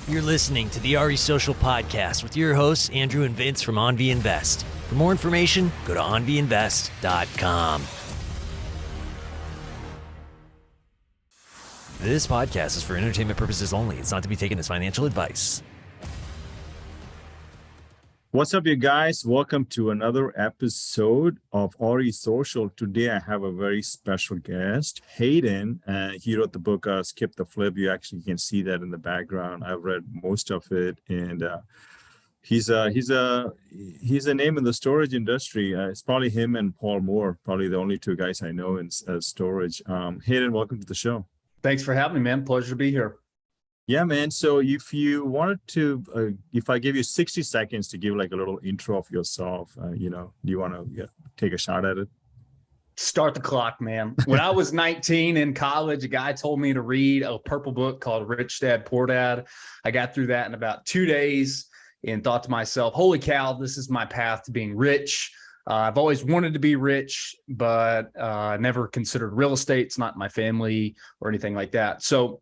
You're listening to the RE Social Podcast with your hosts, Andrew and Vince from AnVi Invest. For more information, go to AnViInvest.com. This podcast is for entertainment purposes only. It's not to be taken as financial advice. What's up, you guys? Welcome to another episode of RE Social. Today, I have a very special guest, Hayden. He wrote the book, Skip the Flip. You actually can see that in the background. I've read most of it, and he's a name in the storage industry. It's probably him and Paul Moore, probably the only two guys I know in storage. Hayden, welcome to the show. Thanks for having me, man. Pleasure to be here. Yeah, man. So if you wanted to, if I give you 60 seconds to give like a little intro of yourself, do you want to take a shot at it? Start the clock, man. When I was 19 in college, a guy told me to read a purple book called Rich Dad, Poor Dad. I got through that in about 2 days and thought to myself, holy cow, this is my path to being rich. I've always wanted to be rich, but never considered real estate. It's not my family or anything like that. So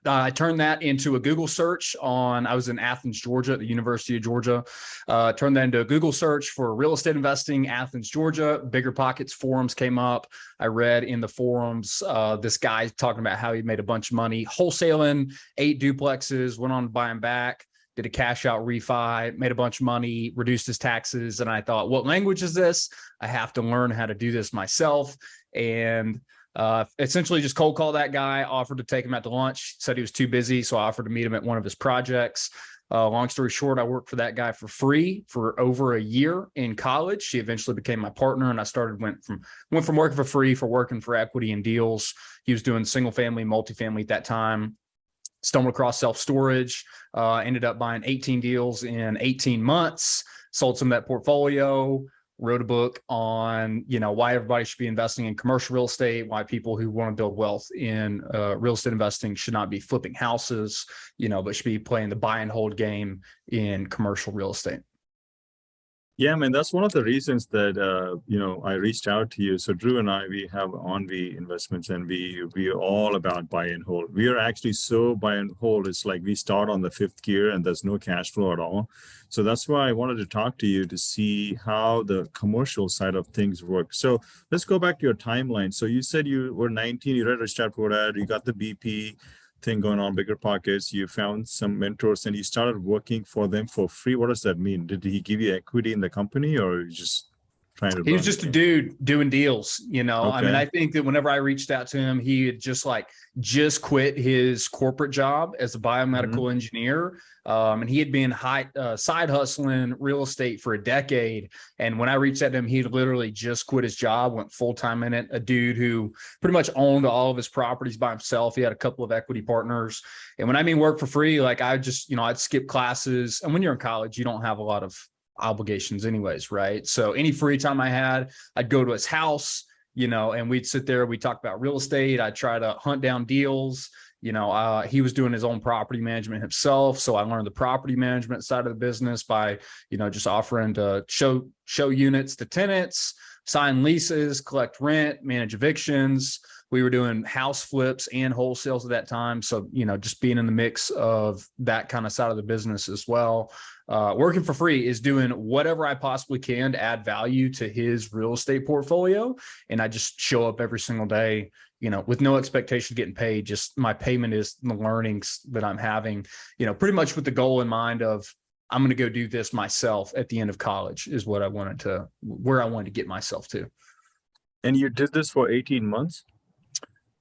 I turned that into a Google search I was in Athens, Georgia, at the University of Georgia. Turned that into a Google search for real estate investing, Athens, Georgia. Bigger Pockets forums came up. I read in the forums this guy talking about how he made a bunch of money wholesaling 8 duplexes, went on to buy them back, did a cash out refi, made a bunch of money, reduced his taxes. And I thought, what language is this? I have to learn how to do this myself. And essentially just cold call that guy, offered to take him out to lunch, said he was too busy. So I offered to meet him at one of his projects. Long story short, I worked for that guy for free for over a year in college. She eventually became my partner, and I went from working for free for working for equity and deals. He was doing single family, multifamily at that time. Stumbled across self-storage, ended up buying 18 deals in 18 months, sold some of that portfolio, wrote a book on, why everybody should be investing in commercial real estate, why people who want to build wealth in real estate investing should not be flipping houses, but should be playing the buy and hold game in commercial real estate. Yeah, man, that's one of the reasons that, I reached out to you. So Drew and I, we have AnVi Investments, and we are all about buy and hold. We are actually so buy and hold. It's like we start on the 5th gear and there's no cash flow at all. So that's why I wanted to talk to you to see how the commercial side of things work. So let's go back to your timeline. So you said you were 19, you read Rich Dad Poor Dad, you got the BP thing going on, Bigger Pockets, you found some mentors and you started working for them for free. What does that mean? Did he give you equity in the company, or you just trying to? He was just a dude doing deals, Okay. I mean, I think that whenever I reached out to him, he had just quit his corporate job as a biomedical engineer. And he had been side hustling real estate for a decade. And when I reached out to him, he had literally just quit his job, went full-time in it. A dude who pretty much owned all of his properties by himself. He had a couple of equity partners. And when I mean work for free, like I'd skip classes. And when you're in college, you don't have a lot of obligations anyways, right? So any free time I had, I'd go to his house, and we'd sit there, we'd talk about real estate. I'd try to hunt down deals. He was doing his own property management himself. So I learned the property management side of the business by, just offering to show units to tenants, sign leases, collect rent, manage evictions. We were doing house flips and wholesales at that time. So, just being in the mix of that kind of side of the business as well. Working for free is doing whatever I possibly can to add value to his real estate portfolio. And I just show up every single day, with no expectation of getting paid. Just my payment is the learnings that I'm having, pretty much with the goal in mind of I'm going to go do this myself at the end of college is where I wanted to get myself to. And you did this for 18 months?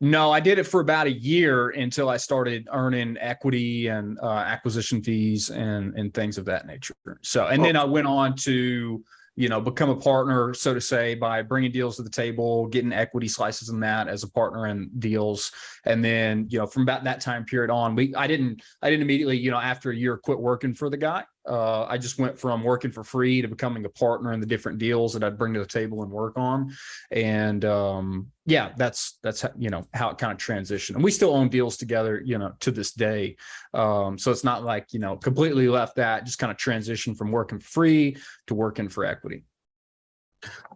No, I did it for about a year until I started earning equity and acquisition fees and things of that nature. So, and then I went on to, become a partner, so to say, by bringing deals to the table, getting equity slices in that as a partner in deals. And then, from about that time period on, I didn't immediately, after a year, quit working for the guy. I just went from working for free to becoming a partner in the different deals that I'd bring to the table and work on. And that's how it kind of transitioned. And we still own deals together, to this day. So it's not like, completely left that, just kind of transitioned from working for free to working for equity.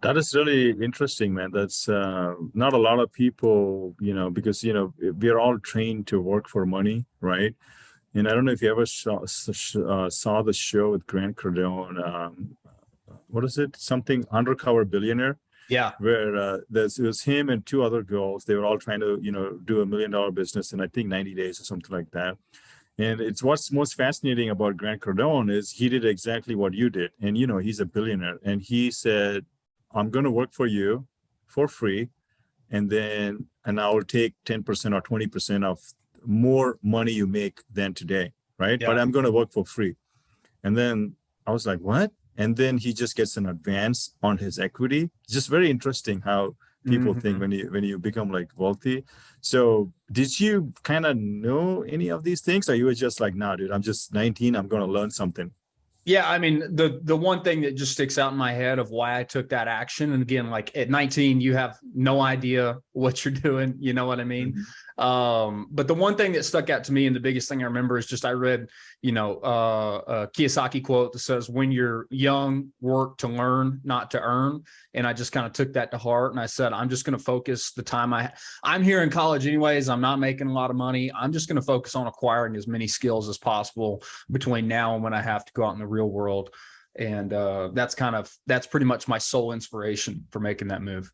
That is really interesting, man. That's not a lot of people, because, we are all trained to work for money, right? And I don't know if you ever saw the show with Grant Cardone. What is it? Something Undercover Billionaire, Yeah. where it was him and two other girls. They were all trying to, do $1 million business in, I think, 90 days or something like that. And it's what's most fascinating about Grant Cardone is he did exactly what you did. And, he's a billionaire. And he said, I'm going to work for you for free. And I will take 10% or 20% of more money you make than today, right? Yeah. But I'm going to work for free. And then I was like, what? And then he just gets an advance on his equity. It's just very interesting how people think when you become like wealthy. So did you kind of know any of these things, or you were just like, nah, dude, I'm just 19, I'm going to learn something? Yeah, I mean, the one thing that just sticks out in my head of why I took that action, and again, like at 19, you have no idea what you're doing, you know what I mean? But the one thing that stuck out to me, and the biggest thing I remember, is just I read, a Kiyosaki quote that says, when you're young, work to learn, not to earn. And I just kind of took that to heart, and I said, I'm just going to focus the time I'm here in college anyways. I'm not making a lot of money. I'm just going to focus on acquiring as many skills as possible between now and when I have to go out in the real world. And that's pretty much my sole inspiration for making that move.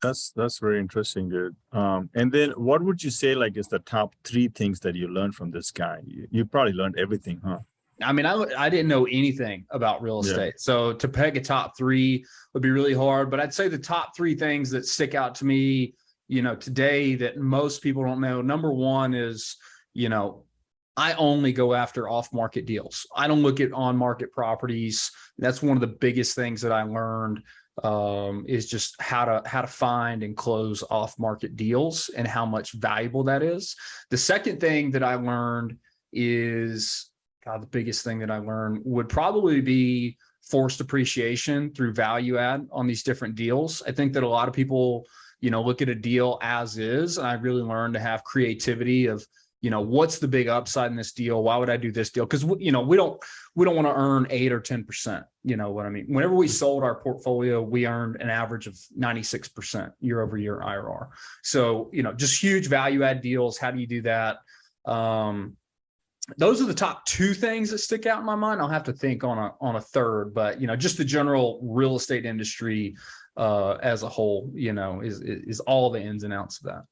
That's very interesting, dude. And then what would you say like is the top 3 things that you learned from this guy? You probably learned everything, huh? I mean, I didn't know anything about real estate. Yeah. So to peg a top 3 would be really hard, but I'd say the top 3 things that stick out to me, today that most people don't know. Number 1 is, I only go after off-market deals. I don't look at on-market properties. That's one of the biggest things that I learned, is just how to find and close off-market deals and how much valuable that is. The second thing that I learned is, the biggest thing that I learned would probably be forced appreciation through value add on these different deals. I think that a lot of people, look at a deal as is, and I really learned to have creativity of, what's the big upside in this deal? Why would I do this deal? Because we don't want to earn 8 or 10%. You know what I mean? Whenever we sold our portfolio, we earned an average of 96% year over year IRR. So, just huge value add deals. How do you do that? Those are the top 2 things that stick out in my mind. I'll have to think on a third, but just the general real estate industry as a whole, is all the ins and outs of that.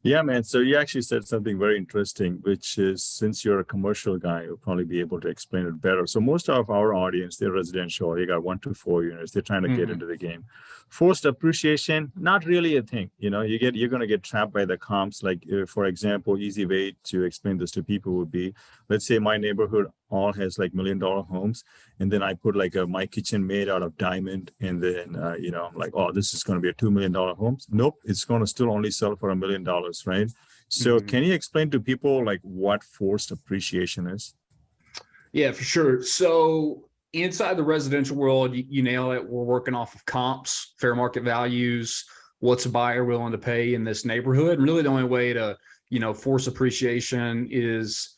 Yeah, man. So you actually said something very interesting, which is, since you're a commercial guy, you'll probably be able to explain it better. So most of our audience, they're residential. They got 1 to 4 units. They're trying to get into the game. Forced appreciation, not really a thing. You're going to get trapped by the comps. Like, for example, easy way to explain this to people would be, let's say my neighborhood all has like $1 million homes, and then I put like my kitchen made out of diamond, and then I'm like, oh, this is going to be a $2 million home. Nope, it's going to still only sell for $1 million, right? So can you explain to people like what forced appreciation is? Yeah, for sure. So inside the residential world, you nail it. We're working off of comps, fair market values, what's a buyer willing to pay in this neighborhood. And really the only way to, force appreciation is,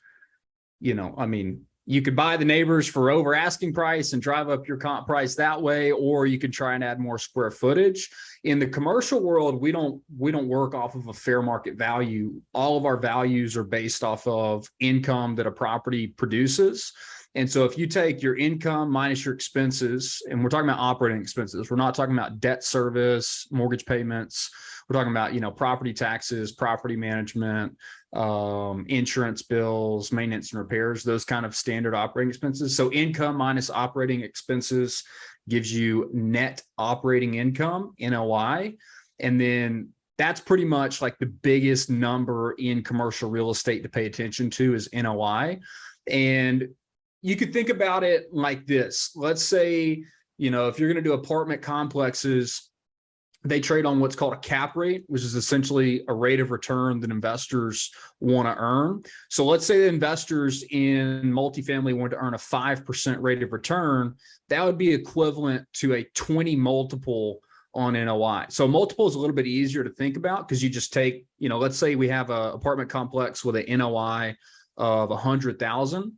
you could buy the neighbors for over asking price and drive up your comp price that way, or you could try and add more square footage. In the commercial world, we don't work off of a fair market value. All of our values are based off of income that a property produces. And so if you take your income minus your expenses, and we're talking about operating expenses, we're not talking about debt service, mortgage payments. We're talking about, property taxes, property management, insurance bills, maintenance and repairs, those kind of standard operating expenses. So income minus operating expenses gives you net operating income, NOI. And then that's pretty much like the biggest number in commercial real estate to pay attention to is NOI. And you could think about it like this. Let's say, if you're going to do apartment complexes, they trade on what's called a cap rate, which is essentially a rate of return that investors want to earn. So let's say the investors in multifamily want to earn a 5% rate of return. That would be equivalent to a 20 multiple on NOI. So multiple is a little bit easier to think about because you just take, let's say we have an apartment complex with an NOI of 100,000.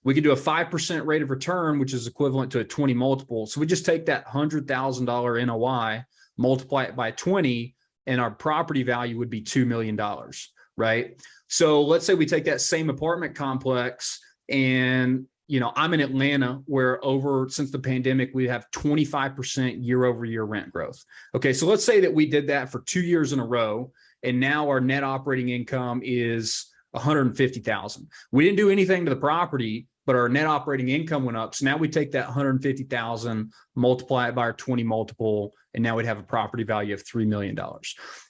We could do a 5% rate of return, which is equivalent to a 20 multiple. So we just take that $100,000 NOI, multiply it by 20, and our property value would be $2 million, right? So let's say we take that same apartment complex and, I'm in Atlanta where since the pandemic, we have 25% year over year rent growth. Okay. So let's say that we did that for 2 years in a row. And now our net operating income is 150,000. We didn't do anything to the property, but our net operating income went up. So now we take that 150,000, multiply it by our 20 multiple, and now we'd have a property value of $3 million.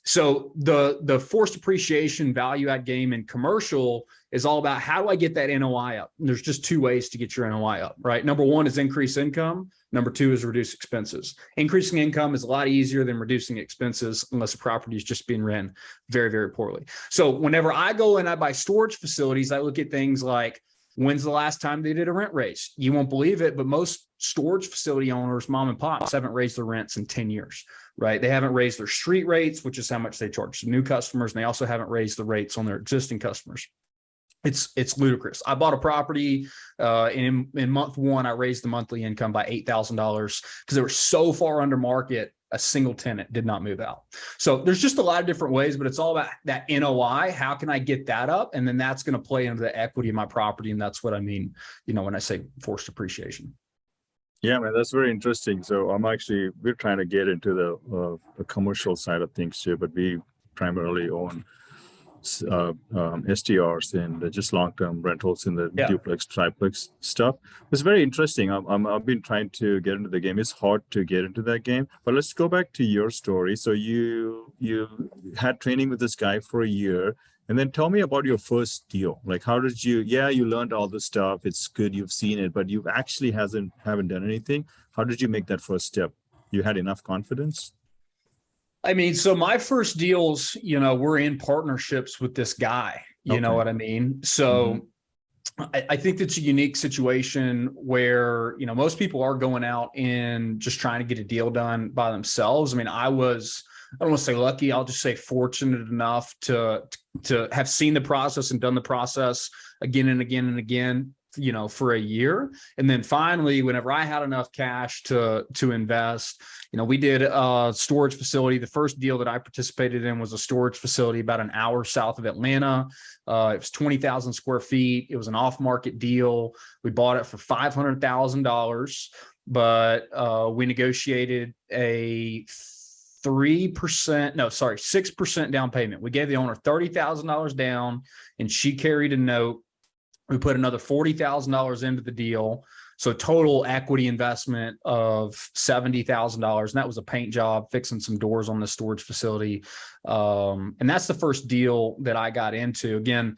So the forced appreciation value add game in commercial is all about how do I get that NOI up? And there's just two ways to get your NOI up, right? Number one is increase income. Number two is reduce expenses. Increasing income is a lot easier than reducing expenses unless a property is just being ran very, very poorly. So whenever I go and I buy storage facilities, I look at things like, when's the last time they did a rent raise? You won't believe it, but most storage facility owners, mom and pops, haven't raised their rents in 10 years, right? They haven't raised their street rates, which is how much they charge to new customers. And they also haven't raised the rates on their existing customers. It's ludicrous. I bought a property in month one, I raised the monthly income by $8,000 because they were so far under market. A single tenant did not move out. So there's just a lot of different ways, but it's all about that NOI. How can I get that up? And then that's going to play into the equity of my property. And that's what I mean, when I say forced appreciation. Yeah, man, that's very interesting. So we're trying to get into the commercial side of things too, but we primarily own STRs and just long-term rentals in the duplex, triplex stuff. It's very interesting. I've been trying to get into the game. It's hard to get into that game, but let's go back to your story. So you had training with this guy for a year, and then tell me about your first deal. Like, how did you learned all this stuff. It's good. You've seen it, but you've actually haven't done anything. How did you make that first step? You had enough confidence? I mean, so my first deals, were in partnerships with this guy, you know what I mean? So I think that's a unique situation where, most people are going out and just trying to get a deal done by themselves. I mean, I don't want to say lucky, I'll just say fortunate enough to have seen the process and done the process again and again and again, for a year. And then finally, whenever I had enough cash to invest, we did a storage facility. The first deal that I participated in was a storage facility about an hour south of Atlanta. It was 20,000 square feet. It was an off-market deal. We bought it for $500,000, but we negotiated a 6% down payment. We gave the owner $30,000 down, and she carried a note. We put another $40,000 into the deal. So total equity investment of $70,000. And that was a paint job, fixing some doors on the storage facility. And that's the first deal that I got into. Again,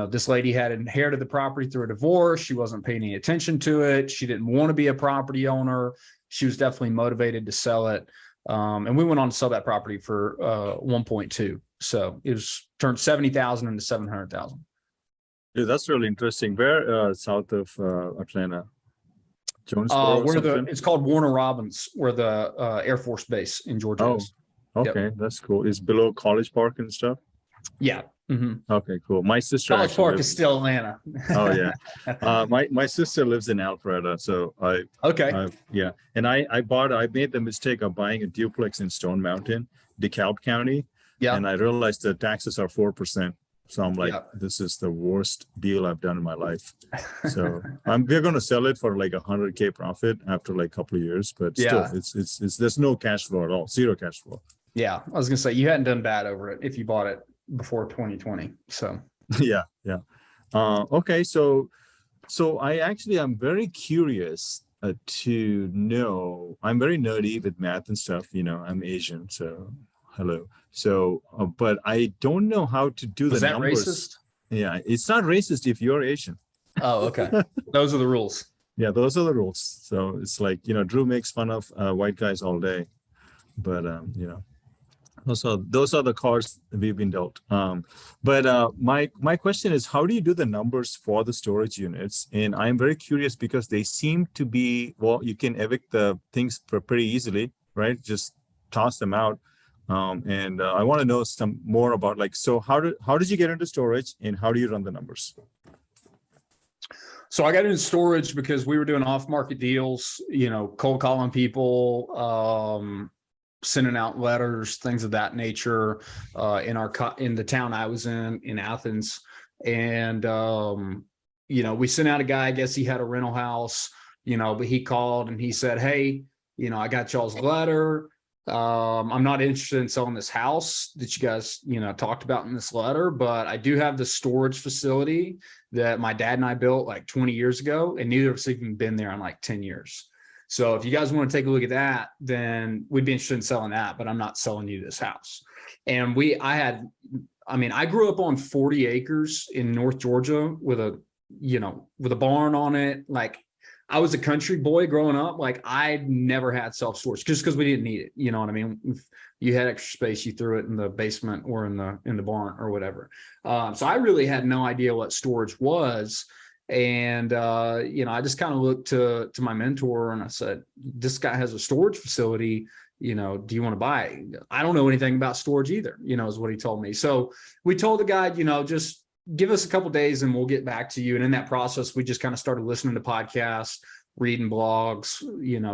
this lady had inherited the property through a divorce. She wasn't paying any attention to it. She didn't want to be a property owner. She was definitely motivated to sell it. And we went on to sell that property for 1.2. So it was turned 70,000 into 700,000. Yeah, that's really interesting. Where south of Atlanta? Jonesboro? It's called Warner Robins, where the Air Force Base in Georgia is. Okay, that's cool. It's below College Park and stuff? Yeah. Mm-hmm. Okay, cool. My sister College Park is still Atlanta. Oh yeah. My sister lives in Alpharetta, so and I made the mistake of buying a duplex in Stone Mountain, DeKalb County. Yeah. And I realized the taxes are 4%. So I'm like, This is the worst deal I've done in my life. So we're going to sell it for like $100K profit after like a couple of years, but still, it's there's no cash flow at all, zero cash flow. Yeah, I was going to say you hadn't done bad over it if you bought it before 2020. So yeah. Okay, so I'm very curious to know. I'm very nerdy with math and stuff. I'm Asian, so. Hello. So, but I don't know how to do the numbers. Is that racist? Yeah, it's not racist if you're Asian. Oh, okay. Those are the rules. Yeah, those are the rules. So it's like, Drew makes fun of white guys all day, but those are the cards we've been dealt. But my question is, how do you do the numbers for the storage units? And I'm very curious because they seem to be, you can evict the things pretty easily, right? Just toss them out. And I want to know some more about so how did you get into storage and how do you run the numbers? So I got into storage because we were doing off-market deals, cold calling people, sending out letters, things of that nature, in the town I was in Athens. And, we sent out a guy, I guess he had a rental house, but he called and he said, hey, I got y'all's letter. I'm not interested in selling this house that you guys, talked about in this letter, but I do have the storage facility that my dad and I built like 20 years ago, and neither of us even been there in like 10 years. So if you guys want to take a look at that, then we'd be interested in selling that, but I'm not selling you this house. And I grew up on 40 acres in North Georgia with a barn on it. Like, I was a country boy growing up. Like, I never had self-storage just because we didn't need it. You know what I mean? If you had extra space, you threw it in the basement or in the barn or whatever. So I really had no idea what storage was. And, I just kind of looked to my mentor and I said, this guy has a storage facility, do you want to buy it? I don't know anything about storage either, is what he told me. So we told the guy, just give us a couple of days and we'll get back to you. And in that process, we just kind of started listening to podcasts, reading blogs,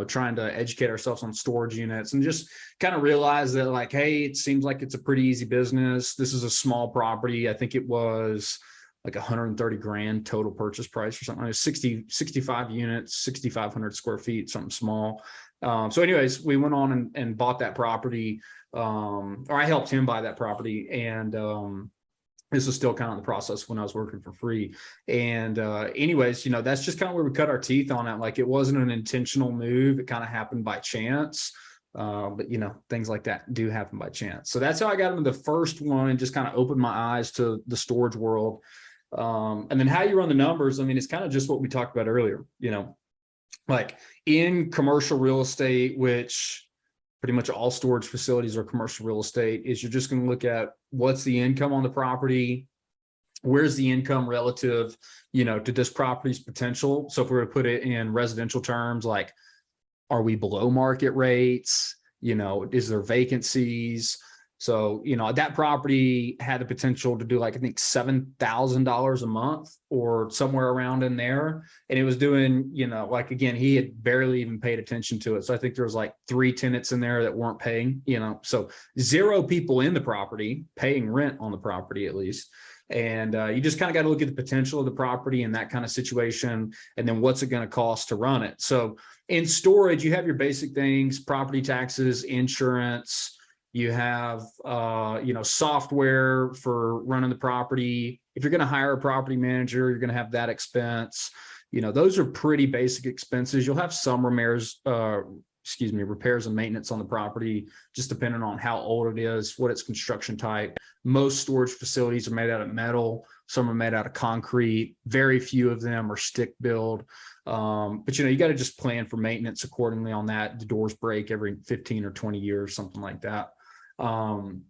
trying to educate ourselves on storage units, and just kind of realize that, like, hey, it seems like it's a pretty easy business. This is a small property. I think it was like 130 grand total purchase price or something. It was 65 units, 6,500 square feet, something small. So anyways, we went on and bought that property, or I helped him buy that property. And, this was still kind of the process when I was working for free. And anyways, that's just kind of where we cut our teeth on it. Like, it wasn't an intentional move. It kind of happened by chance. But things like that do happen by chance. So that's how I got into the first one and just kind of opened my eyes to the storage world. And then how you run the numbers. I mean, it's kind of just what we talked about earlier, like in commercial real estate, which pretty much all storage facilities are commercial real estate, is you're just going to look at what's the income on the property, where's the income relative, to this property's potential. So if we were to put it in residential terms, like, are we below market rates? Is there vacancies? So, that property had the potential to do, like, I think $7,000 a month or somewhere around in there. And it was doing, like, again, he had barely even paid attention to it. So I think there was like 3 tenants in there that weren't paying, so 0 people in the property paying rent on the property, at least. And you just kind of got to look at the potential of the property in that kind of situation. And then what's it going to cost to run it? So in storage, you have your basic things: property taxes, insurance. You have, software for running the property. If you're going to hire a property manager, you're going to have that expense. Those are pretty basic expenses. You'll have some repairs and maintenance on the property, just depending on how old it is, what its construction type. Most storage facilities are made out of metal. Some are made out of concrete. Very few of them are stick build. But you got to just plan for maintenance accordingly on that. The doors break every 15 or 20 years, something like that. And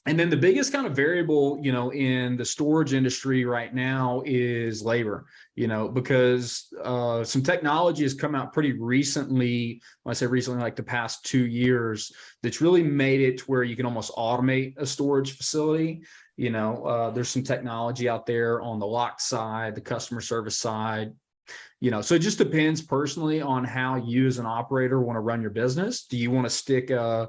then the biggest kind of variable, in the storage industry right now is labor, because some technology has come out pretty recently. When I say recently, like the past 2 years, that's really made it to where you can almost automate a storage facility. There's some technology out there on the lock side, the customer service side. So it just depends personally on how you as an operator want to run your business. Do you want to stick a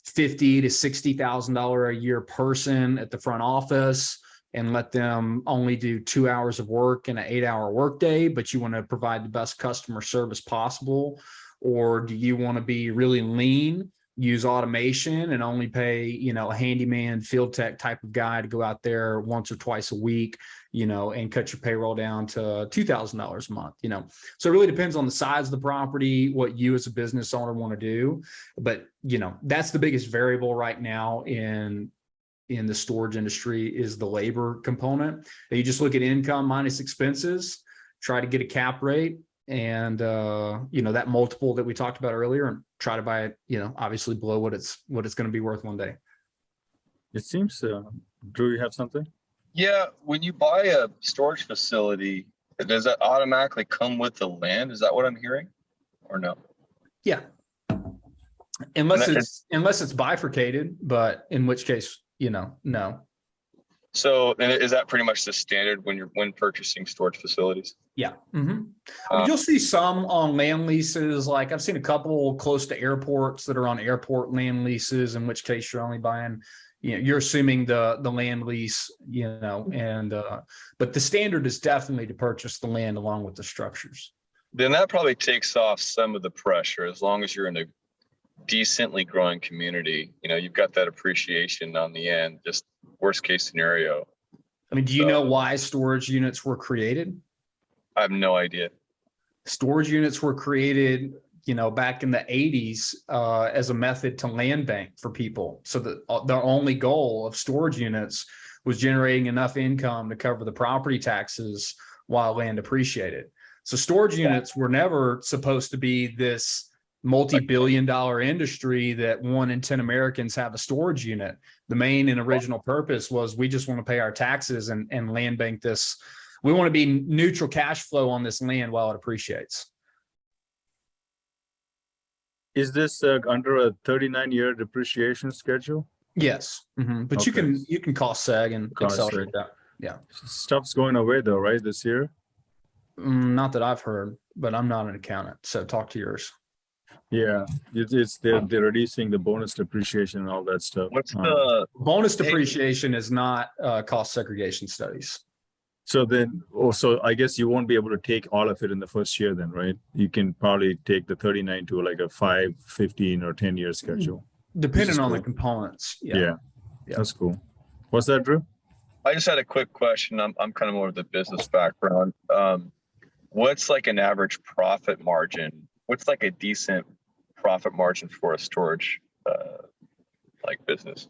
$50,000 to $60,000 a year person at the front office and let them only do 2 hours of work in an 8-hour workday, but you want to provide the best customer service possible? Or do you want to be really lean, use automation, and only pay, a handyman, field tech type of guy to go out there once or twice a week, and cut your payroll down to $2,000 a month, So it really depends on the size of the property, what you as a business owner want to do. But, that's the biggest variable right now in the storage industry, is the labor component. You just look at income minus expenses, try to get a cap rate, and that multiple that we talked about earlier, and try to buy it, obviously below what it's going to be worth one day. It seems, Drew, you have something? Yeah, when you buy a storage facility, does that automatically come with the land? Is that what I'm hearing, or no? Yeah, unless it's bifurcated, but in which case, no. So, and is that pretty much the standard when purchasing storage facilities? Yeah. I mean, you'll see some on land leases. Like I've seen a couple close to airports that are on airport land leases, in which case you're only buying, you're assuming the land lease, but the standard is definitely to purchase the land along with the structures. Then that probably takes off some of the pressure as long as you're in a decently growing community. You've got that appreciation on the end, just worst case scenario. I mean, do you know why storage units were created? I have no idea. Storage units were created, back in the 80s as a method to land bank for people. So the only goal of storage units was generating enough income to cover the property taxes while land appreciated. So storage units were never supposed to be this multi-billion-dollar industry that 1 in 10 Americans have a storage unit. The main and original purpose was we just want to pay our taxes and land bank this. We want to be neutral cash flow on this land while it appreciates. Is this under a 39-year depreciation schedule? Yes, but Okay. you can cost seg and Cost accelerate seg. that. Yeah, Stuff's going away though, right? This year? not that I've heard, but I'm not an accountant, so talk to yours. Yeah, they're reducing the bonus depreciation and all that stuff. What's the Bonus depreciation is not cost segregation studies. So then, also, I guess you won't be able to take all of it in the first year then, right? You can probably take the 39 to like a 5, 15, or 10-year schedule. Depending on the cool. components. Yeah, that's cool. What's that, Drew? I just had a quick question. I'm kind of more of the business background. What's like an average profit margin? What's like a decent profit margin for a storage like business?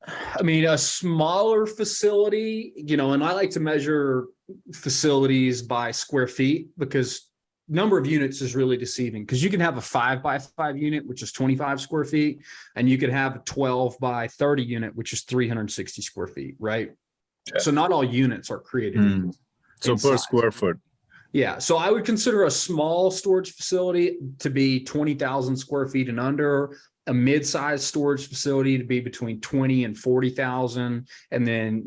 I mean, a smaller facility, and I like to measure facilities by square feet because number of units is really deceiving, because you can have a 5x5 unit, which is 25 square feet, and you could have a 12 by 30 unit, which is 360 square feet, right? Okay. So not all units are created equal. So in per size. square foot. Yeah. So I would consider a small storage facility to be 20,000 square feet and under, a mid-sized storage facility to be between 20 and 40,000. And then,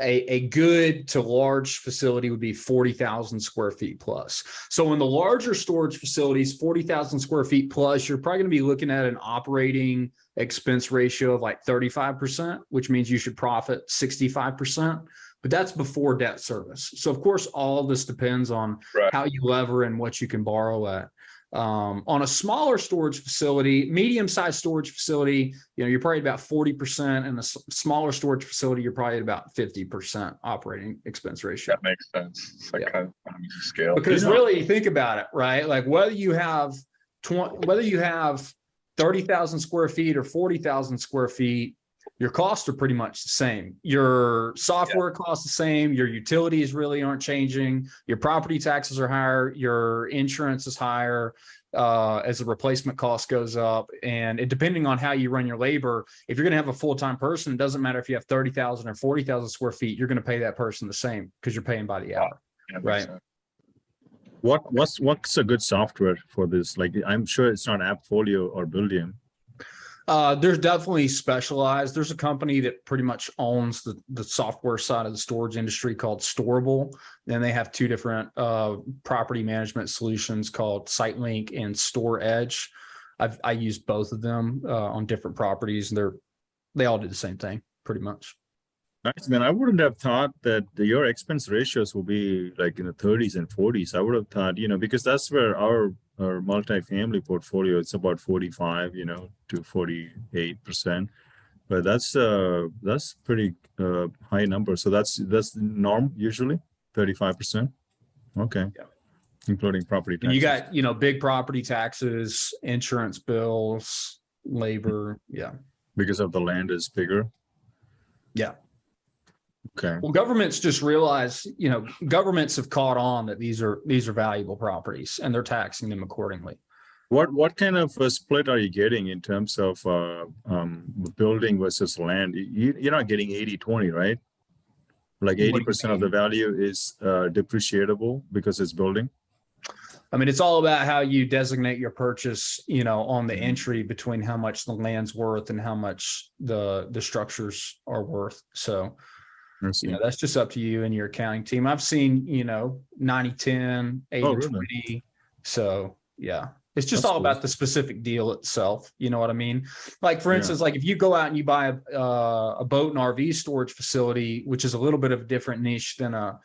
a good to large facility would be 40,000 square feet plus. So in the larger storage facilities, 40,000 square feet plus, you're probably going to be looking at an operating expense ratio of like 35%, which means you should profit 65%. But that's before debt service. So of course, all of this depends on how you lever and what you can borrow at. On a smaller storage facility, medium-sized storage facility, you're probably about 40%, and a smaller storage facility, you're probably at about 50% operating expense ratio. That makes sense. It's like kind of economies of scale. Because really, think about it, right? Like whether you have 30,000 square feet or 40,000 square feet, your costs are pretty much the same. Your software costs the same. Your utilities really aren't changing. Your property taxes are higher. Your insurance is higher as the replacement cost goes up. And depending on how you run your labor, if you're going to have a full-time person, it doesn't matter if you have 30,000 or 40,000 square feet, you're going to pay that person the same because you're paying by the hour. Yeah, right. What's a good software for this? Like, I'm sure it's not AppFolio or Buildium. There's definitely specialized. There's a company that pretty much owns the software side of the storage industry called Storable. And they have two different property management solutions called SiteLink and StoreEdge. I use both of them on different properties, and they all do the same thing pretty much. Nice, man. I wouldn't have thought that your expense ratios will be like in the 30s and 40s. I would have thought, because that's where our multifamily portfolio, it's about 45, to 48%. But that's pretty high number. So that's the norm usually, 35%. Okay. Yeah. Including property taxes. And you got, big property taxes, insurance bills, labor. Yeah. Because of the land is bigger. Yeah. Okay. Well, governments just realize, governments have caught on that these are valuable properties, and they're taxing them accordingly. What kind of a split are you getting in terms of building versus land? You're not getting 80-20, right? Like 80% of the value is depreciable because it's building. I mean, it's all about how you designate your purchase, on the entry between how much the land's worth and how much the structures are worth. So, that's just up to you and your accounting team. I've seen, 90-10, 80-20. Really? So yeah, it's just That's all cool. about the specific deal itself. You know what I mean? Like for instance, like if you go out and you buy a boat and RV storage facility, which is a little bit of a different niche than a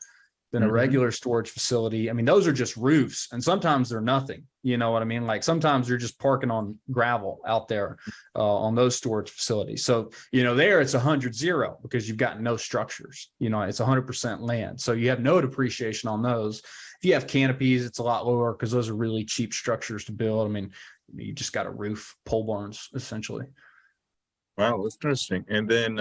regular storage facility. I mean, those are just roofs, and sometimes they're nothing. You know what I mean? Like sometimes you're just parking on gravel out there on those storage facilities. So, there it's 100-0 because you've got no structures. It's 100% land. So you have no depreciation on those. If you have canopies, it's a lot lower because those are really cheap structures to build. I mean, you just got a roof, pole barns, essentially. Wow, interesting. And then,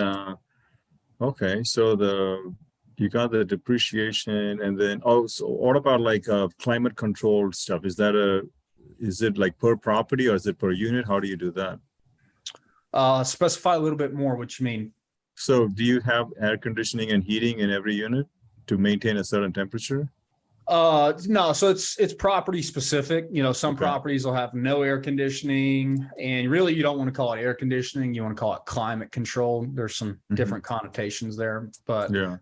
okay, so you got the depreciation, and then also what about like climate controlled stuff? Is it like per property or is it per unit? How do you do that? Specify a little bit more what you mean. So do you have air conditioning and heating in every unit to maintain a certain temperature? No, so it's property specific. Some Okay. properties will have no air conditioning, and really you don't want to call it air conditioning. You want to call it climate control. There's some different connotations there, but Yeah.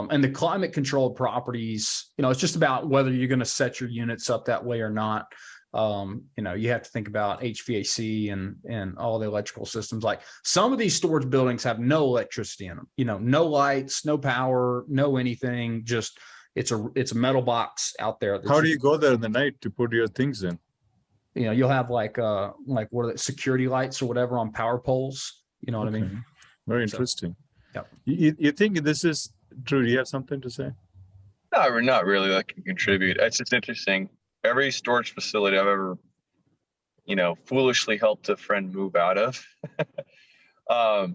and the climate controlled properties, it's just about whether you're going to set your units up that way or not. You have to think about HVAC and all the electrical systems. Like some of these storage buildings have no electricity in them, no lights, no power, no anything, just it's a metal box out there. How do you go there in the night to put your things in? You'll have like what are the security lights or whatever on power poles. You know what I mean? Very interesting. So, You think this is true? Do you have something to say? No, not really. That can contribute. It's just interesting. Every storage facility I've ever, foolishly helped a friend move out of, it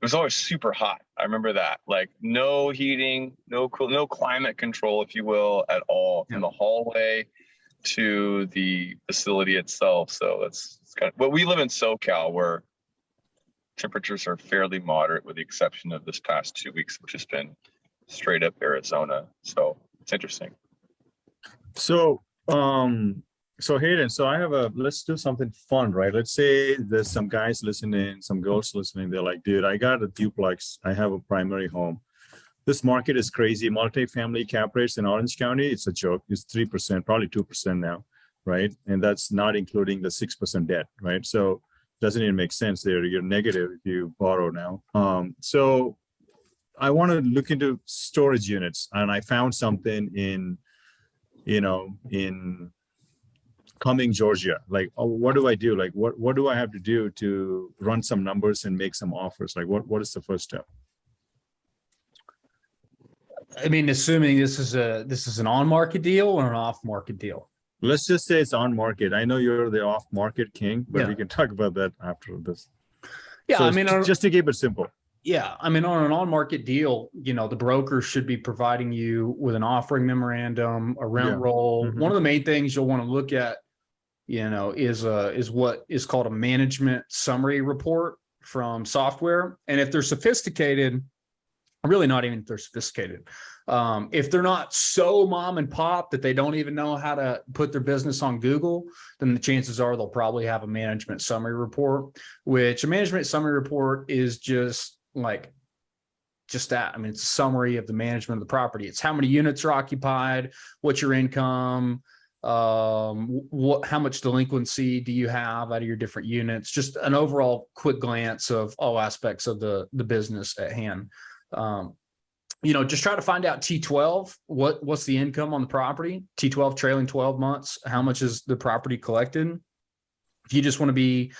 was always super hot. I remember that. Like no heating, no climate control, if you will, at all from the hallway to the facility itself. So it's kind of, well, we live in SoCal where temperatures are fairly moderate with the exception of this past 2 weeks, which has been straight up Arizona. So it's interesting. So, Hayden, let's do something fun, right? Let's say there's some guys listening, some girls listening. They're like, dude, I got a duplex. I have a primary home. This market is crazy. Multifamily cap rates in Orange County, it's a joke. It's 3%, probably 2% now, right? And that's not including the 6% debt, right? So it doesn't even make sense there. You're negative if you borrow now. So I want to look into storage units, and I found something in Cumming, Georgia. Like, what do I do? Like, what do I have to do to run some numbers and make some offers? Like, what is the first step? I mean, assuming this is an on-market deal or an off-market deal. Let's just say it's on market. I know you're the off-market king, but we can talk about that after this. Yeah, so I mean, just to keep it simple. Yeah, I mean, on an on-market deal, the broker should be providing you with an offering memorandum, a rent roll. One of the main things you'll want to look at, is what is called a management summary report from software. And if they're sophisticated, really not even if they're sophisticated, if they're not so mom and pop that they don't even know how to put their business on Google, then the chances are they'll probably have a management summary report, which a management summary report is just that. I mean, it's a summary of the management of the property. It's how many units are occupied, what's your income, how much delinquency do you have out of your different units, just an overall quick glance of all aspects of the business at hand. Just try to find out T12, what's the income on the property, T12 trailing 12 months, how much is the property collected. If you just want to be,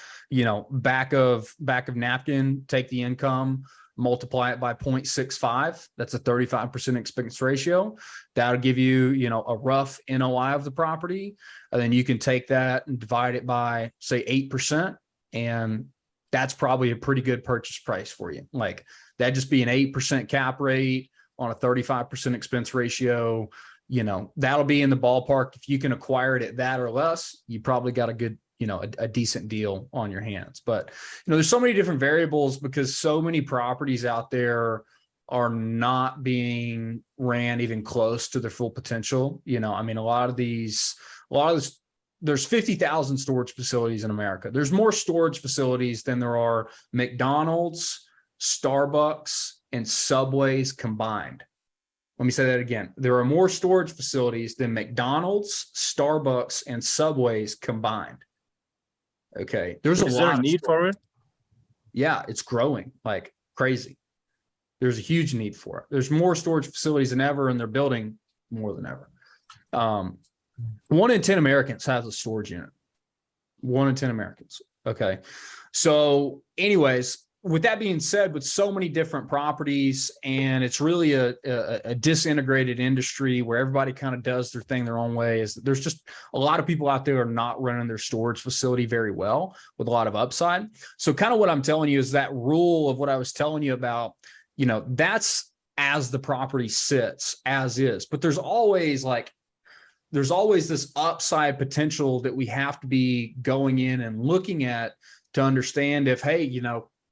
back of napkin, take the income, multiply it by 0.65. That's a 35% expense ratio. That'll give you, a rough NOI of the property. And then you can take that and divide it by, say, 8%. And that's probably a pretty good purchase price for you. Like that'd just be an 8% cap rate on a 35% expense ratio. That'll be in the ballpark. If you can acquire it at that or less, you probably got a good, a decent deal on your hands. But, there's so many different variables because so many properties out there are not being ran even close to their full potential. A lot of these a lot of this, there's 50,000 storage facilities in America. There's more storage facilities than there are McDonald's, Starbucks, and Subways combined. Let me say that again. There are more storage facilities than McDonald's, Starbucks, and Subways combined. Okay. There's a Is lot there a of need for it? Yeah, it's growing like crazy. There's a huge need for it. There's more storage facilities than ever, and they're building more than ever. 1 in 10 Americans has a storage unit. 1 in 10 Americans. Okay. So anyways, with that being said, with so many different properties, and it's really a disintegrated industry where everybody kind of does their thing their own way, is there's just a lot of people out there are not running their storage facility very well with a lot of upside. So kind of what I'm telling you is that rule of what I was telling you about, that's as the property sits as is, but there's always this upside potential that we have to be going in and looking at to understand if, hey,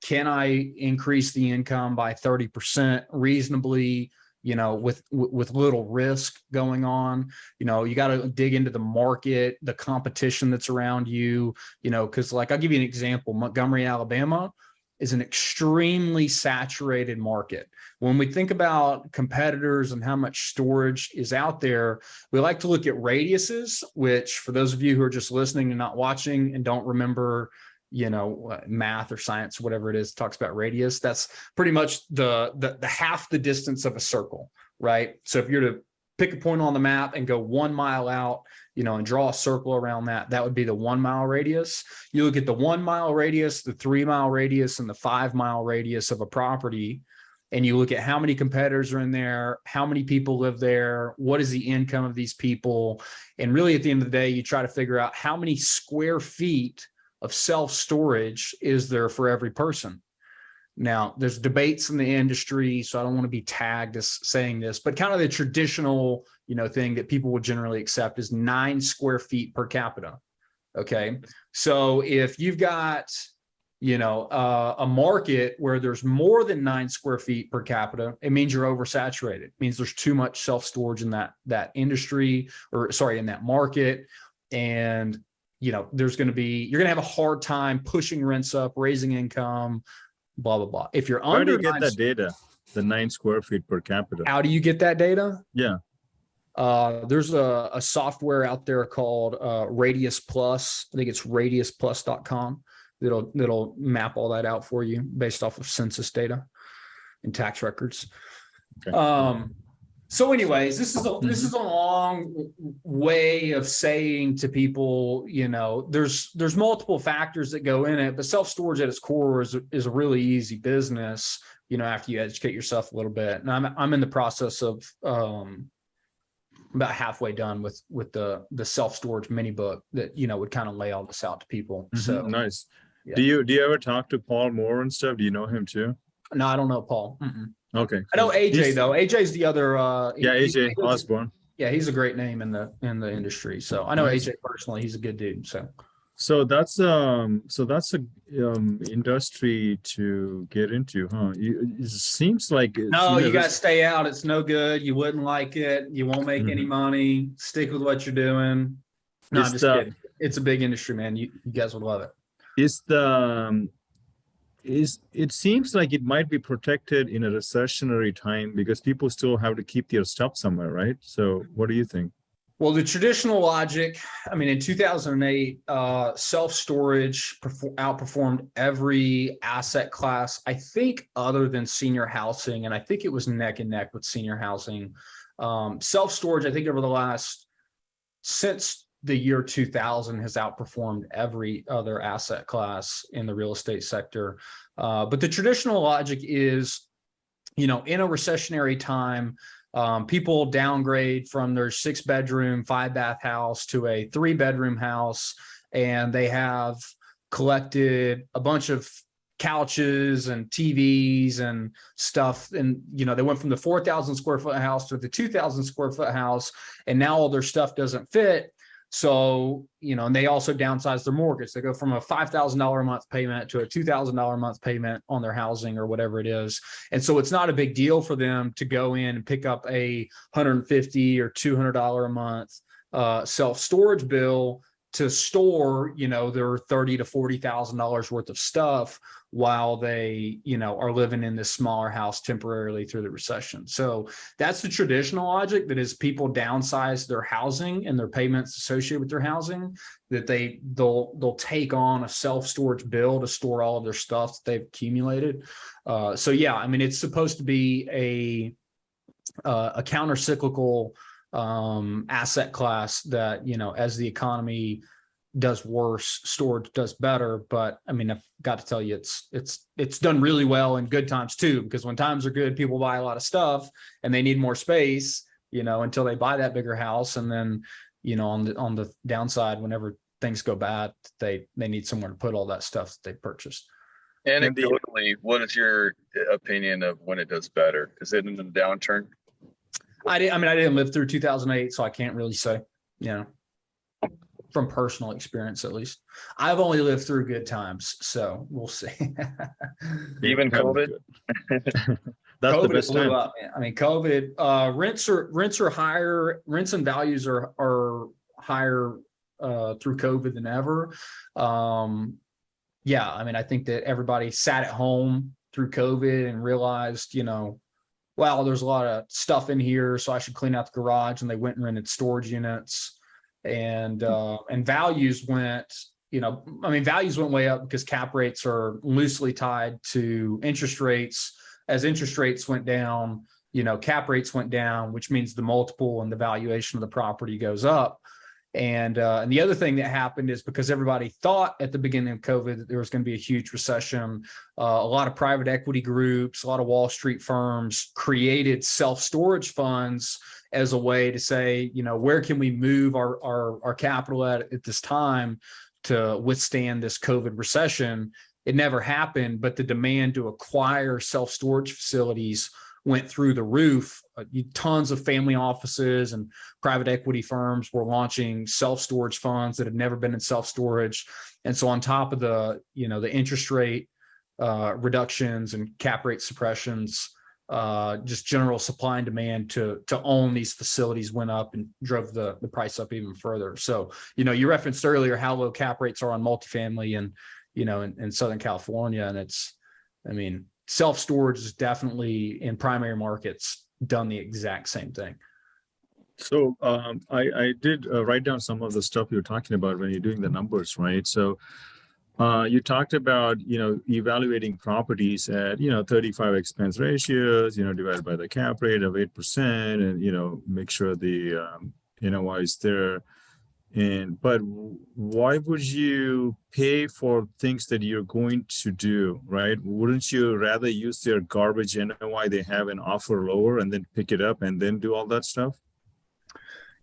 can I increase the income by 30% reasonably, with little risk going on? You got to dig into the market, the competition that's around you, because like, I'll give you an example. Montgomery, Alabama is an extremely saturated market. When we think about competitors and how much storage is out there, we like to look at radiuses, which for those of you who are just listening and not watching and don't remember, math or science, whatever it is, talks about radius. That's pretty much the half the distance of a circle, right? So if you're to pick a point on the map and go 1 mile out, and draw a circle around that, that would be the 1 mile radius. You look at the 1 mile radius, the 3 mile radius, and the 5 mile radius of a property, and you look at how many competitors are in there, how many people live there, what is the income of these people, and really at the end of the day, you try to figure out how many square feet of self-storage is there for every person. Now, there's debates in the industry, so I don't want to be tagged as saying this, but kind of the traditional, thing that people would generally accept is 9 square feet per capita. Okay. So if you've got, a market where there's more than 9 square feet per capita, it means you're oversaturated. It means there's too much self-storage in that industry, in that market. And, you're going to have a hard time pushing rents up, raising income, blah, blah, blah. If you're Where do under you get that data? The 9 square feet per capita. How do you get that data? Yeah. There's a software out there called Radius Plus. I think it's radiusplus.com. That'll map all that out for you based off of census data and tax records. Okay. So anyways, this is a long way of saying to people, there's multiple factors that go in it, but self-storage at its core is a really easy business, after you educate yourself a little bit. And I'm in the process of about halfway done with the self-storage mini book that, would kind of lay all this out to people. Mm-hmm. So nice. Yeah. Do you ever talk to Paul Moore and stuff? Do you know him too? No, I don't know Paul. Mm-mm. Okay. I know AJ though. AJ's the other. AJ Osborne. Yeah, he's a great name in the industry. So I know AJ personally. He's a good dude. So that's a industry to get into, huh? It seems like no, you got to stay out. It's no good. You wouldn't like it. You won't make any money. Stick with what you're doing. No, I'm just kidding. It's a big industry, man. You guys would love it. It seems like it might be protected in a recessionary time because people still have to keep their stuff somewhere, right? So what do you think? Well, the traditional logic, in 2008, self-storage outperformed every asset class, I think, other than senior housing. And I think it was neck and neck with senior housing. Self-storage, I think since the year 2000 has outperformed every other asset class in the real estate sector. But the traditional logic is, in a recessionary time, people downgrade from their 6-bedroom, 5-bath house to a 3-bedroom house, and they have collected a bunch of couches and TVs and stuff. And, they went from the 4,000 square foot house to the 2,000 square foot house, and now all their stuff doesn't fit. So, and they also downsize their mortgage. They go from a $5,000 a month payment to a $2,000 a month payment on their housing or whatever it is. And so it's not a big deal for them to go in and pick up a $150 or $200 a month self-storage bill to store, their $30,000 to $40,000 worth of stuff while they, are living in this smaller house temporarily through the recession. So that's the traditional logic, that is, people downsize their housing and their payments associated with their housing, that they'll take on a self-storage bill to store all of their stuff that they've accumulated. So yeah, I mean, it's supposed to be a counter-cyclical asset class that, as the economy does worse, storage does better. But I mean, I've got to tell you, it's done really well in good times too, because when times are good, people buy a lot of stuff and they need more space, until they buy that bigger house. And then, on the downside, whenever things go bad, they need somewhere to put all that stuff that they purchased. Anecdotally, what is your opinion of when it does better? Is it in a downturn? I didn't live through 2008, so I can't really say, from personal experience, at least. I've only lived through good times, so we'll see. Even COVID? That's COVID the best blew time. up. I mean, COVID, rents are higher. Rents and values are higher through COVID than ever. Yeah, I mean, I think that everybody sat at home through COVID and realized, well, there's a lot of stuff in here, so I should clean out the garage. And they went and rented storage units, and values went, values went way up because cap rates are loosely tied to interest rates. As interest rates went down, cap rates went down, which means the multiple and the valuation of the property goes up. And the other thing that happened is, because everybody thought at the beginning of COVID that there was going to be a huge recession, a lot of private equity groups, a lot of Wall Street firms created self-storage funds as a way to say, where can we move our capital at this time to withstand this COVID recession? It never happened, but the demand to acquire self-storage facilities went through the roof. Tons of family offices and private equity firms were launching self-storage funds that had never been in self-storage. And so on top of the interest rate reductions and cap rate suppressions, just general supply and demand to own these facilities went up and drove the price up even further. So, you referenced earlier how low cap rates are on multifamily and, in Southern California. And self-storage is definitely, in primary markets, done the exact same thing. So I did write down some of the stuff you're talking about when you're doing the numbers, right? So you talked about, evaluating properties at, 35 expense ratios, divided by the cap rate of 8%, and, make sure the NOI is there. But why would you pay for things that you're going to do, right? Wouldn't you rather use their garbage NOI they have and offer lower and then pick it up and then do all that stuff?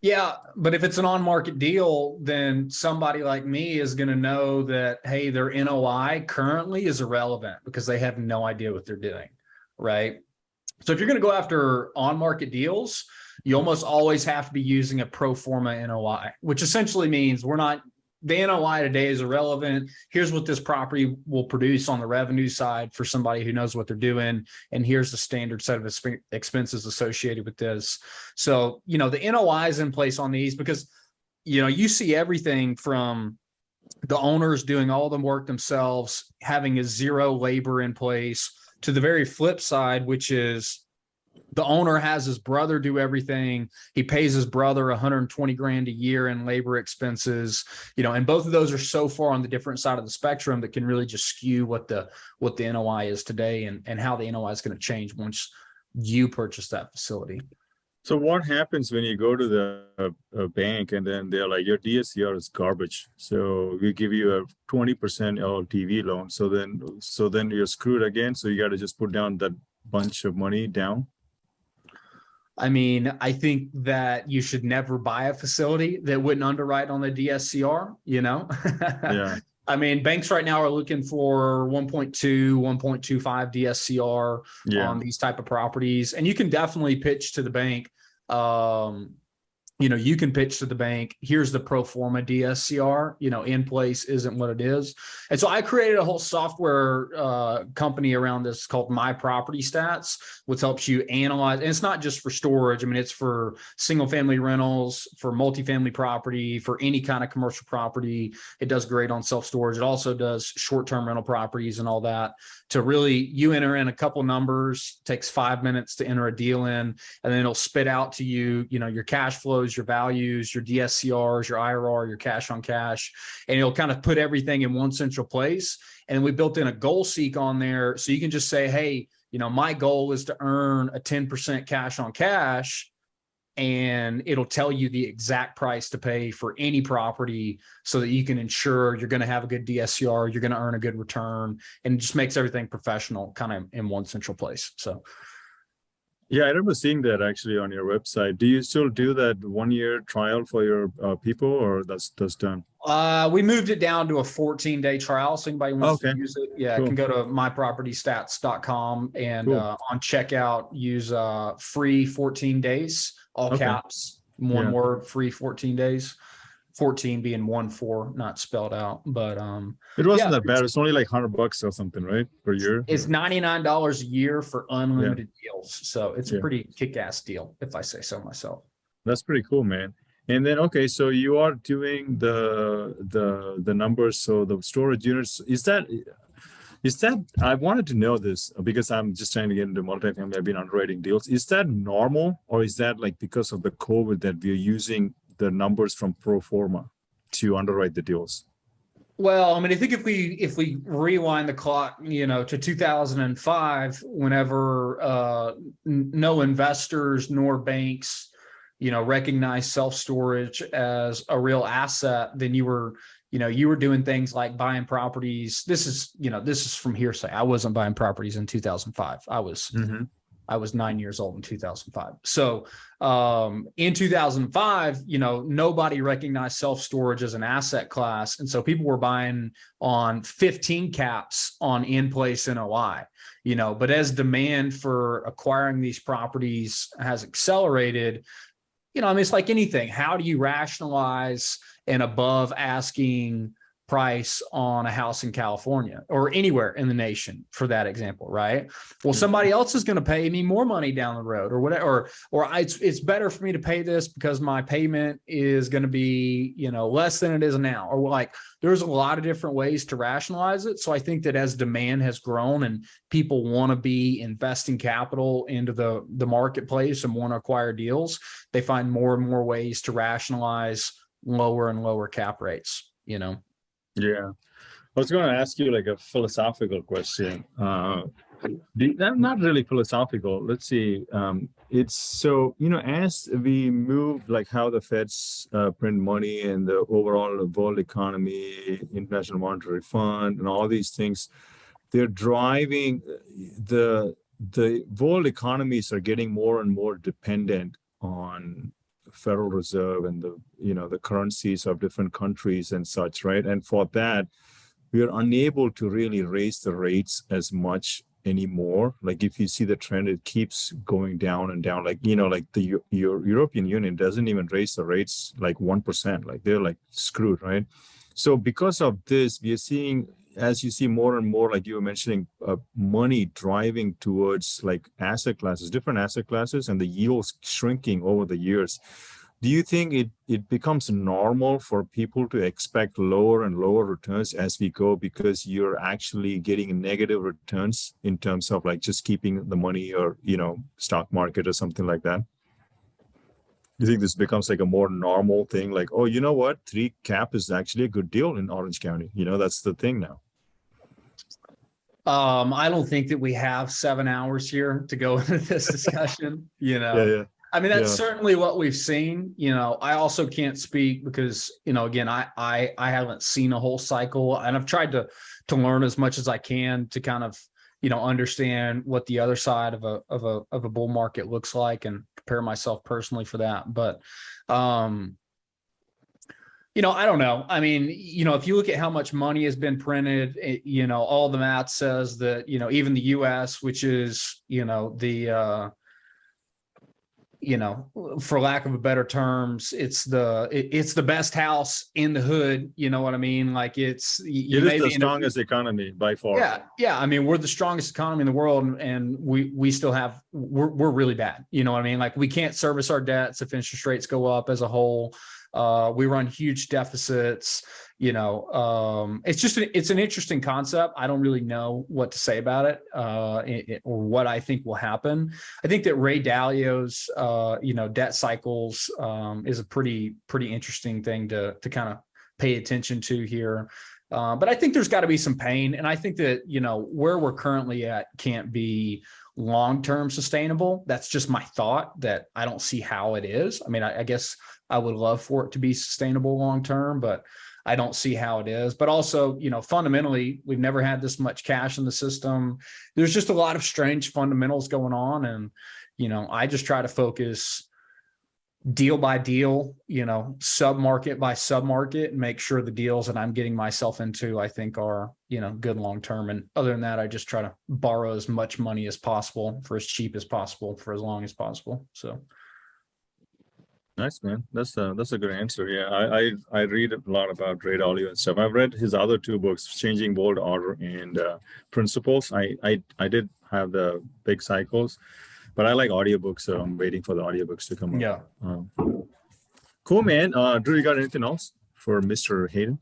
Yeah, but if it's an on-market deal, then somebody like me is going to know that, hey, their NOI currently is irrelevant because they have no idea what they're doing, right? So if you're going to go after on-market deals, you almost always have to be using a pro forma NOI, which essentially means the NOI today is irrelevant. Here's what this property will produce on the revenue side for somebody who knows what they're doing. And here's the standard set of expenses associated with this. So, the NOI is in place on these because, you see everything from the owners doing all the work themselves, having a zero labor in place, to the very flip side, which is the owner has his brother do everything. He pays his brother $120,000 a year in labor expenses, and both of those are so far on the different side of the spectrum that can really just skew what the NOI is today and how the NOI is going to change once you purchase that facility. So what happens when you go to the bank and then they're like, your DSCR is garbage, so we give you a 20% LTV loan. So then you're screwed again. So you got to just put down that bunch of money down. I think that you should never buy a facility that wouldn't underwrite on the DSCR, Yeah. Banks right now are looking for 1.2, 1.25 DSCR on these type of properties. And you can definitely pitch to the bank, you can pitch to the bank, here's the pro forma DSCR, in place isn't what it is. And so I created a whole software company around this called My Property Stats, which helps you analyze. And it's not just for storage. I mean, it's for single family rentals, for multifamily property, for any kind of commercial property. It does great on self-storage. It also does short-term rental properties and all that. To really, you enter in a couple numbers, takes 5 minutes to enter a deal in, and then it'll spit out to you, your cash flows, your values, your DSCRs, your IRR, your cash on cash, and it'll kind of put everything in one central place. And we built in a goal seek on there. So you can just say, hey, my goal is to earn a 10% cash on cash. And it'll tell you the exact price to pay for any property so that you can ensure you're going to have a good DSCR, you're going to earn a good return, and it just makes everything professional kind of in one central place. So. Yeah, I remember seeing that actually on your website. Do you still do that 1-year trial for your people, or that's done? We moved it down to a 14-day trial. So anybody wants to use it, cool. Can go to mypropertystats.com and cool. On checkout, use free 14 days, all caps, one word, free 14 days. 14 being 1-4, not spelled out, but it wasn't that bad. It's only like $100 or something, right, per year? It's $99 a year for unlimited deals, so it's a pretty kick-ass deal, if I say so myself. That's pretty cool, man. And then so you are doing the numbers. So the storage units, is that I wanted to know this because I'm just trying to get into multifamily. I've been underwriting deals. Is that normal, or is that like because of the COVID that we're using the numbers from pro forma to underwrite the deals? Well, I mean, I think if we rewind the clock, to 2005, whenever no investors nor banks, recognize self-storage as a real asset, then you were doing things like buying properties. This is from hearsay. I wasn't buying properties in 2005. I was 9 years old in 2005. So in 2005, nobody recognized self-storage as an asset class. And so people were buying on 15 caps on in-place NOI, but as demand for acquiring these properties has accelerated, it's like anything. How do you rationalize an above asking price on a house in California or anywhere in the nation, for that example, right? Well, somebody else is going to pay me more money down the road or whatever, or it's better for me to pay this because my payment is going to be, less than it is now, or like there's a lot of different ways to rationalize it. So I think that as demand has grown and people want to be investing capital into the marketplace and want to acquire deals, they find more and more ways to rationalize lower and lower cap rates, Yeah, I was going to ask you like a philosophical question. Not really philosophical. Let's see. It's so, as we move, like how the Feds print money and the overall world economy, International Monetary Fund, and all these things, they're driving the world economies are getting more and more dependent on Federal Reserve and the currencies of different countries and such, right? And for that, we are unable to really raise the rates as much anymore. Like if you see the trend, it keeps going down and down. Like like the European Union doesn't even raise the rates like 1%. Like they're like screwed, right? So because of this, we are seeing, as you see more and more, like you were mentioning, money driving towards like asset classes, different asset classes, and the yields shrinking over the years. Do you think it becomes normal for people to expect lower and lower returns as we go because you're actually getting negative returns in terms of like just keeping the money or, stock market or something like that? You think this becomes like a more normal thing? Like, oh, you know what? 3 cap is actually a good deal in Orange County. That's the thing now. I don't think that we have 7 hours here to go into this discussion, Yeah. I mean, that's certainly what we've seen. I also can't speak because, again, I haven't seen a whole cycle, and I've tried to learn as much as I can to kind of, understand what the other side of a bull market looks like and prepare myself personally for that. But, I don't know. I mean, if you look at how much money has been printed, all the math says that, even the US, which is, for lack of a better terms, it's the best house in the hood. You know what I mean? Like it is the strongest economy by far. Yeah. I mean, we're the strongest economy in the world, and we still have, we're really bad. You know what I mean? Like, we can't service our debts if interest rates go up as a whole. We run huge deficits. It's an interesting concept. I don't really know what to say about it, or what I think will happen. I think that Ray Dalio's, debt cycles, is a pretty interesting thing to kind of pay attention to here. But I think there's got to be some pain. And I think that, where we're currently at can't be long-term sustainable. That's just my thought, that I don't see how it is. I mean, I guess I would love for it to be sustainable long-term, but I don't see how it is. But also, fundamentally, we've never had this much cash in the system. There's just a lot of strange fundamentals going on. And, I just try to focus deal by deal, sub-market by sub-market, and make sure the deals that I'm getting myself into, I think, are, good long-term. And other than that, I just try to borrow as much money as possible for as cheap as possible for as long as possible. So. Nice, man. That's a good answer. Yeah, I read a lot about Ray Dalio and stuff. I've read his other two books, Changing World Order and Principles. I did have the big cycles, but I like audiobooks, so I'm waiting for the audiobooks to come up. Yeah. Cool, man. Drew, you got anything else for Mr. Hayden?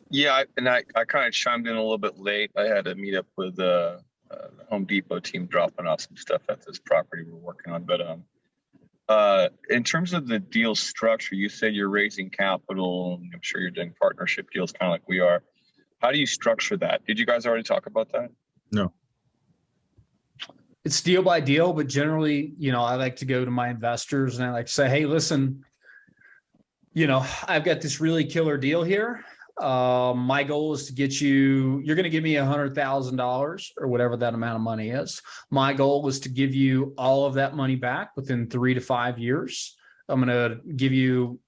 Yeah, I kind of chimed in a little bit late. I had to meet up with the Home Depot team dropping off some stuff at this property we're working on, but in terms of the deal structure, you said you're raising capital. I'm sure you're doing partnership deals kind of like we are. How do you structure that? Did you guys already talk about that? No. It's deal by deal, but generally, I like to go to my investors and I like to say, hey, listen, I've got this really killer deal here. My goal is to get you're going to give me $100,000 or whatever that amount of money is. My goal is to give you all of that money back within 3 to 5 years. I'm going to give you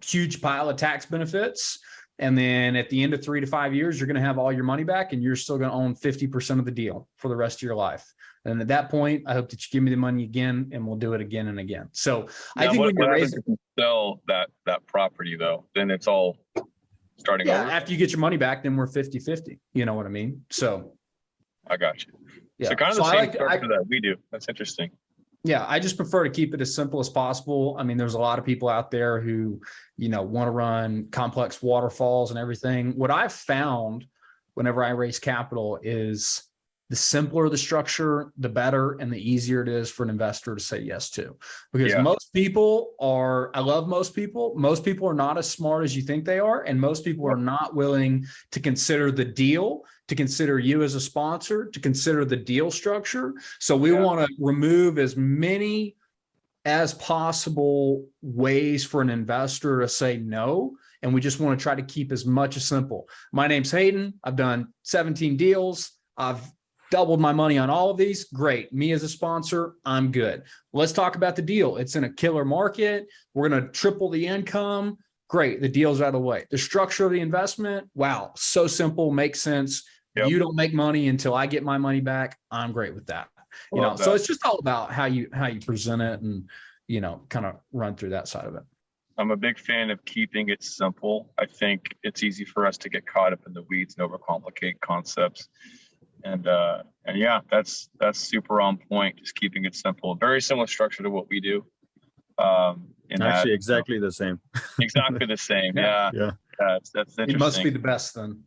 huge pile of tax benefits. And then at the end of 3 to 5 years, you're going to have all your money back and you're still going to own 50% of the deal for the rest of your life. And at that point, I hope that you give me the money again and we'll do it again and again. So now, I think when you're raising, if you sell that property though, then it's all starting over? After you get your money back, then we're 50-50. You know what I mean? So I got you. Yeah. So kind of the same structure that we do. That's interesting. Yeah, I just prefer to keep it as simple as possible. I mean, there's a lot of people out there who, want to run complex waterfalls and everything. What I've found whenever I raise capital is the simpler the structure, the better and the easier it is for an investor to say yes to. Because most people are, I love most people. Most people are not as smart as you think they are. And most people are not willing to consider the deal, to consider you as a sponsor, to consider the deal structure. So we want to remove as many as possible ways for an investor to say no. And we just want to try to keep as much as simple. My name's Hayden. I've done 17 deals. I've doubled my money on all of these. Great. Me as a sponsor, I'm good. Let's talk about the deal. It's in a killer market. We're going to triple the income. Great. The deal's out of the way. The structure of the investment, wow, so simple, makes sense. Yep. You don't make money until I get my money back. I'm great with that. So it's just all about how you present it and, kind of run through that side of it. I'm a big fan of keeping it simple. I think it's easy for us to get caught up in the weeds and overcomplicate concepts. And yeah, that's super on point. Just keeping it simple. Very similar structure to what we do. Actually, exactly the same. Exactly the same. Yeah. That's interesting. It must be the best then.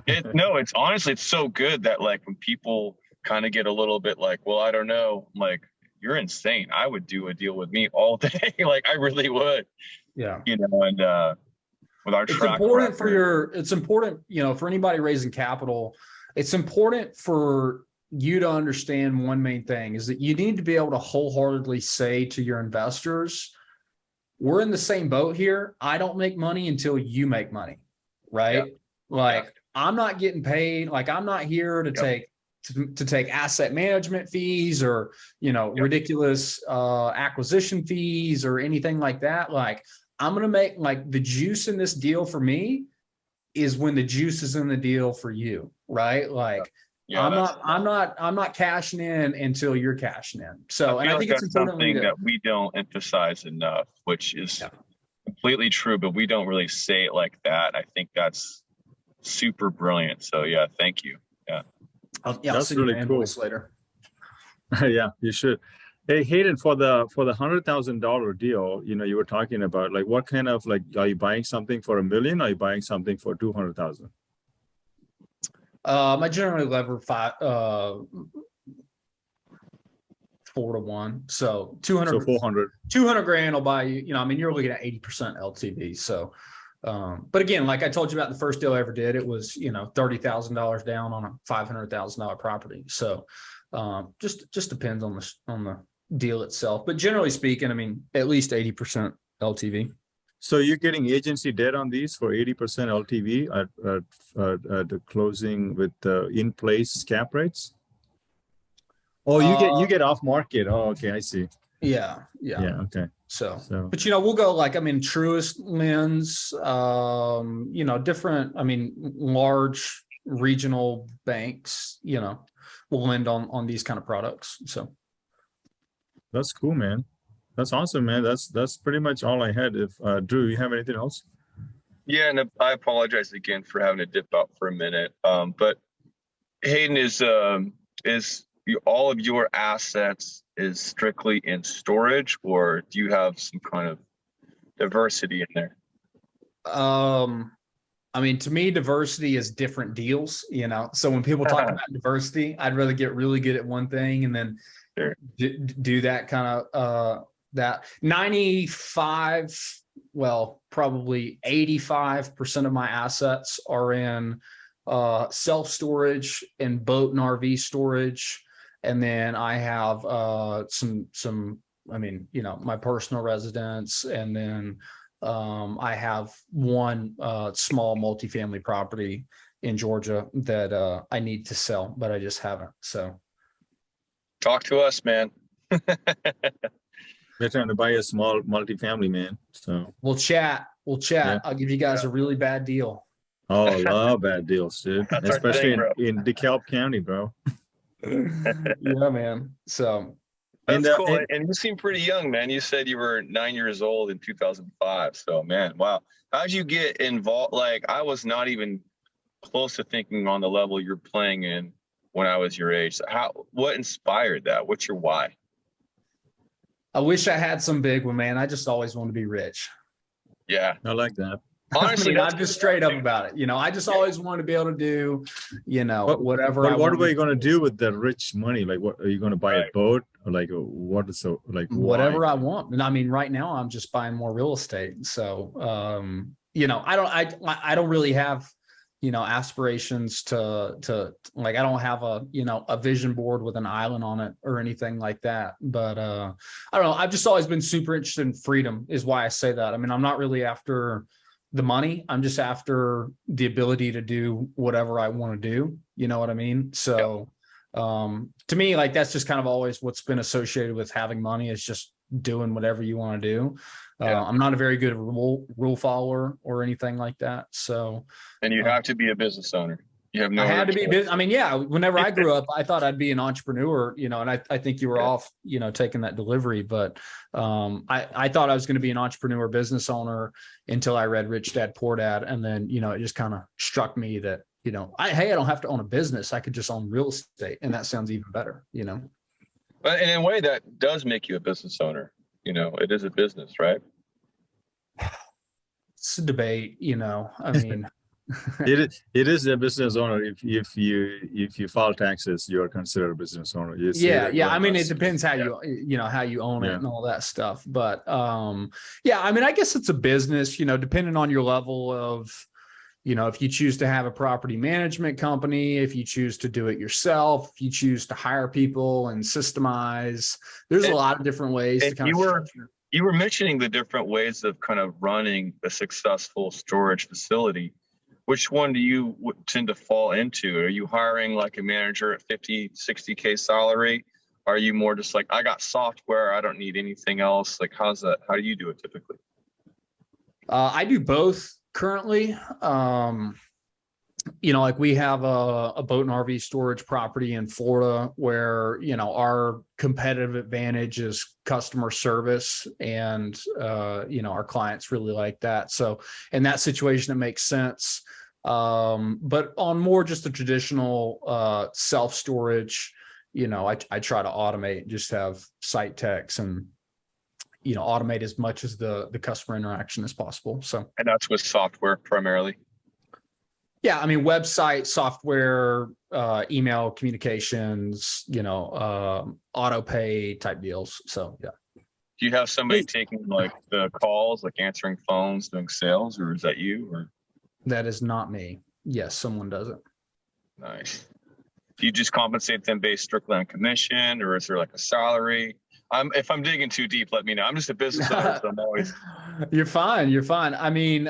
It's honestly, it's so good that like when people kind of get a little bit like, well, I don't know, I'm like, you're insane. I would do a deal with me all day. Like I really would. Yeah. And with our track record, it's important, for anybody raising capital, it's important for you to understand one main thing is that you need to be able to wholeheartedly say to your investors, we're in the same boat here. I don't make money until you make money, right? I'm not getting paid. Like I'm not here to take asset management fees or, ridiculous acquisition fees or anything like that. Like I'm going to make like the juice in this deal for me is when the juice is in the deal for you, right? Like Yeah, I'm not cashing in until you're cashing in. So, and I think that's it's important something that we don't emphasize enough, which is completely true, but we don't really say it like that. I think that's super brilliant. So yeah, thank you. Yeah. I'll That's send you really an cool. invoice later. Yeah, you should. Hey, Hayden, for the $100,000 deal, you were talking about, like, what kind of, like, are you buying something for $1 million? Or are you buying something for 200,000? I generally lever 4-to-1. So 200, So 400. 200 grand will buy you, I mean, you're looking at 80% LTV. So, but again, like I told you about the first deal I ever did, it was, $30,000 down on a $500,000 property. So, just depends on the deal itself. But generally speaking, I mean, at least 80% LTV. So you're getting agency debt on these for 80% LTV at the closing with the in-place cap rates? Oh, you get off market. Oh, okay, I see. Yeah. Okay. So, So, but we'll go like, I mean, Truist lends, different, I mean, large regional banks, will lend on these kind of products. So that's cool, man. That's awesome, man. That's pretty much all I had. If Drew, you have anything else? Yeah, and I apologize again for having to dip out for a minute. But Hayden, is all of your assets is strictly in storage, or do you have some kind of diversity in there? I mean, to me, diversity is different deals, So when people talk about diversity, I'd rather get really good at one thing and then do that kind of that 95, well, probably 85% of my assets are in self-storage and boat and RV storage. And then I have some, I mean, my personal residence, and then I have one small multifamily property in Georgia that I need to sell, but I just haven't. So talk to us, man. We're trying to buy a small multifamily, man. So we'll chat. Yeah. I'll give you guys a really bad deal. Oh, I love bad deals, dude. Especially in DeKalb County, bro. Yeah, man. So that's cool. And you seem pretty young, man. You said you were 9 years old in 2005. So, man, wow. How'd you get involved? Like, I was not even close to thinking on the level you're playing in when I was your age. So what inspired that? What's your why? I wish I had some big one, man. I just always want to be rich. Yeah, I like that. Honestly, I'm just straight up about it. I just always want to be able to do, whatever. But what are you going to do with the rich money? Like, what are you going to buy a boat, or like what is so like whatever I want? And I mean, right now I'm just buying more real estate. So, I don't really have, aspirations to like, I don't have a vision board with an island on it or anything like that. But I don't know. I've just always been super interested in freedom, is why I say that. I mean, I'm not really after the money. I'm just after the ability to do whatever I want to do. You know what I mean? So to me, like, that's just kind of always what's been associated with having money, is just doing whatever you want to do. I'm not a very good rule follower or anything like that. So, and you have to be a business owner. You have no. I had to be. I mean, yeah. Whenever I grew up, I thought I'd be an entrepreneur. And I think you were off, taking that delivery. But I thought I was going to be an entrepreneur, business owner, until I read Rich Dad Poor Dad, and then it just kind of struck me that I don't have to own a business. I could just own real estate, and that sounds even better. But in a way, that does make you a business owner. It is a business, right? It's a debate. I mean. It is a business owner. If you file taxes, you are considered a business owner. Yeah. I mean, it depends how how you own it and all that stuff. But yeah, I mean, I guess it's a business. Depending on your level of, if you choose to have a property management company, if you choose to do it yourself, if you choose to hire people and systemize, there's a lot of different ways to kind of structure. You were mentioning the different ways of kind of running a successful storage facility. Which one do you tend to fall into? Are you hiring like a manager at 50, 60K salary? Are you more just like, I got software, I don't need anything else? Like, how do you do it typically? I do both currently. like we have a boat and RV storage property in Florida where, our competitive advantage is customer service, and, our clients really like that. So in that situation, it makes sense. But on more just a traditional self-storage, I try to automate, just have site techs and, automate as much as the customer interaction as possible. So, and that's with software primarily. Yeah, I mean, website, software, email communications, auto pay type deals. So yeah. Do you have somebody taking like the calls, like answering phones, doing sales, or is that you? Or that is not me. Yes, someone does it. Nice. Do you just compensate them based strictly on commission, or is there like a salary? If I'm digging too deep, let me know. I'm just a business owner, so I'm always. You're fine. You're fine. I mean,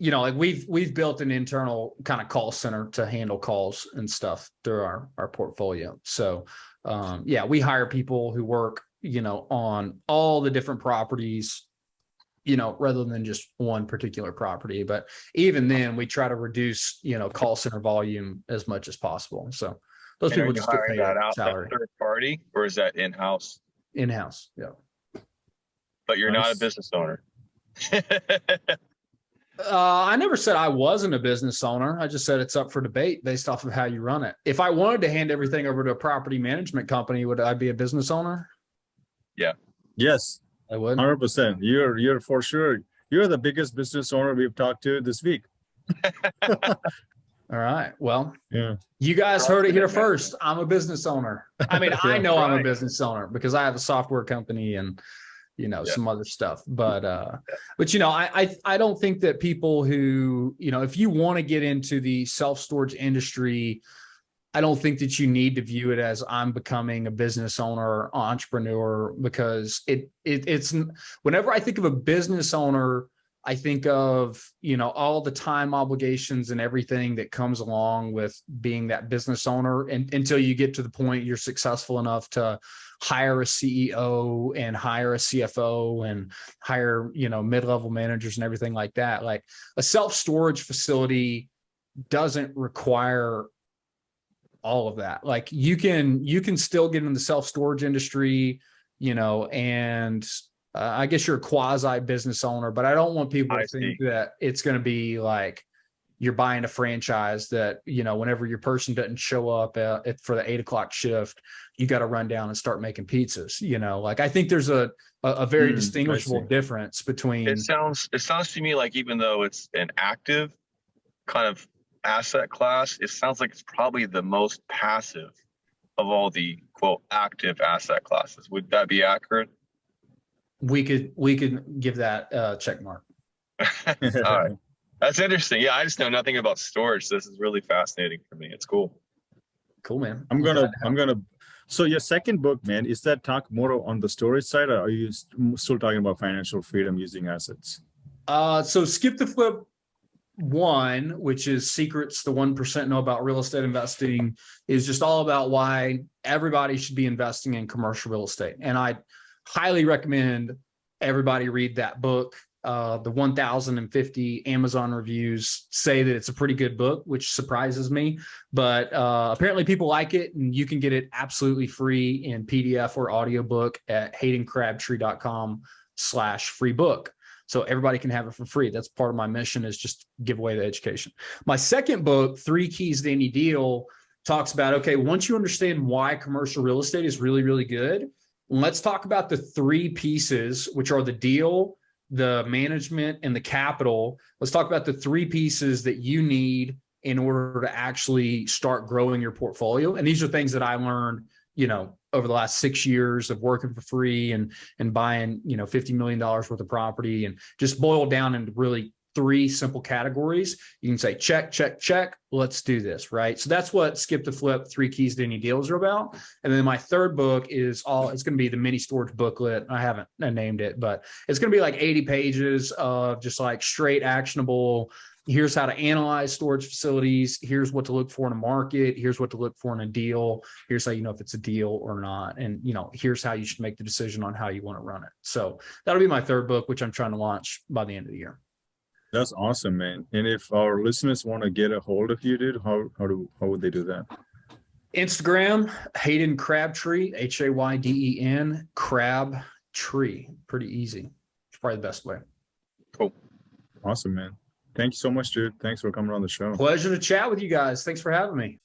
like we've built an internal kind of call center to handle calls and stuff through our portfolio. So we hire people who work, on all the different properties, rather than just one particular property. But even then we try to reduce, call center volume as much as possible. So those people just get paid that out salary. Third party, or is that in-house? In-house. Yeah. But you're not a business owner. I never said I wasn't a business owner. I just said it's up for debate based off of how you run it. If I wanted to hand everything over to a property management company, would I be a business owner? Yeah. Yes. I would. 100%. You're for sure. You're the biggest business owner we've talked to this week. All right. Well, yeah. You guys heard it here first. I'm a business owner. I mean, I know I'm a business owner because I have a software company and some other stuff. But I don't think that people who, if you want to get into the self-storage industry, I don't think that you need to view it as I'm becoming a business owner or entrepreneur, because it's whenever I think of a business owner, I think of, all the time obligations and everything that comes along with being that business owner, and until you get to the point you're successful enough to hire a CEO and hire a CFO and hire, mid-level managers and everything like that. Like a self-storage facility doesn't require all of that. Like you can still get in the self-storage industry, and I guess you're a quasi business owner, but I don't want people to think that it's going to be like you're buying a franchise that, whenever your person doesn't show up for the 8 o'clock shift, you got to run down and start making pizzas. Like I think there's a very distinguishable difference between. It sounds to me like even though it's an active kind of asset class, it sounds like it's probably the most passive of all the quote active asset classes. Would that be accurate? We could give that check mark. All right. That's interesting. Yeah, I just know nothing about storage. This is really fascinating for me. It's cool. Cool, man. I'm gonna. So your second book, man, is that talk more on the storage side, or are you still talking about financial freedom using assets? So Skip the Flip 1, which is Secrets the 1% Know About Real Estate Investing, is just all about why everybody should be investing in commercial real estate. And I highly recommend everybody read that book. The 1,050 Amazon reviews say that it's a pretty good book, which surprises me. But apparently people like it, and you can get it absolutely free in PDF or audiobook at haydencrabtree.com/free book. So everybody can have it for free. That's part of my mission, is just give away the education. My second book, 3 Keys to Any Deal, talks about, okay, once you understand why commercial real estate is really, really good, let's talk about the 3 pieces, which are the deal, the management, and the capital. Let's talk about the 3 pieces that you need in order to actually start growing your portfolio. And these are things that I learned, over the last 6 years of working for free and buying, $50 million worth of property, and just boiled down into really 3 simple categories. You can say, check, check, check. Let's do this. Right. So that's what Skip the Flip 3 Keys to Any Deals are about. And then my third book is it's going to be the mini storage booklet. I haven't named it, but it's going to be like 80 pages of just like straight actionable. Here's how to analyze storage facilities. Here's what to look for in a market. Here's what to look for in a deal. Here's how you know if it's a deal or not. And, here's how you should make the decision on how you want to run it. So that'll be my third book, which I'm trying to launch by the end of the year. That's awesome, man. And if our listeners want to get a hold of you, dude, how would they do that? Instagram, Hayden Crabtree, Hayden, Crabtree. Pretty easy. It's probably the best way. Cool. Awesome, man. Thank you so much, dude. Thanks for coming on the show. Pleasure to chat with you guys. Thanks for having me.